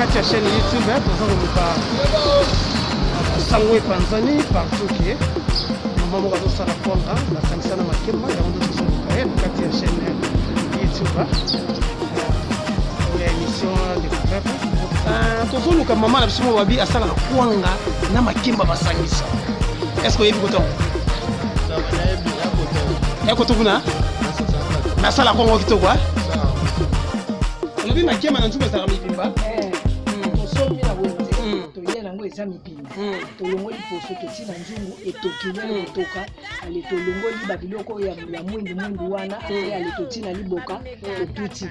kati ya chaîne YouTube tozoluka sango epanzani partout ke mama moko azosala ponga nasangisa na makemba yango nde tozoluka ye na kati ya chaîne YouTube ya émission découverte tozoluka mama na biso moko babi asalaka kwanga na makemba basangisa est ce que oyebi kotongo yakoto kuna nasala kwanga kitoko olobi makemba na nzungu ezalaka mipimba tosomi na wenze toye nango eza mipimba tolongoli poso totina nzungu etokile kotoka ale tolongoli babiloko ya mwindu wana ape ale totina liboka totuti.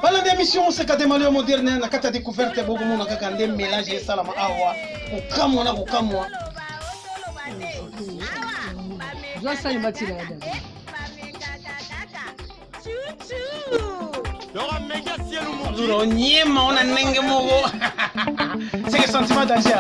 Voilà l'émission c'est quand même moderne na kata découverte beaucoup mon kaka ndé mélange salama awa kokamwa na kokamwa doit ça matila ya David Zuro nyema ona nenge mogo c'est que sentiment danger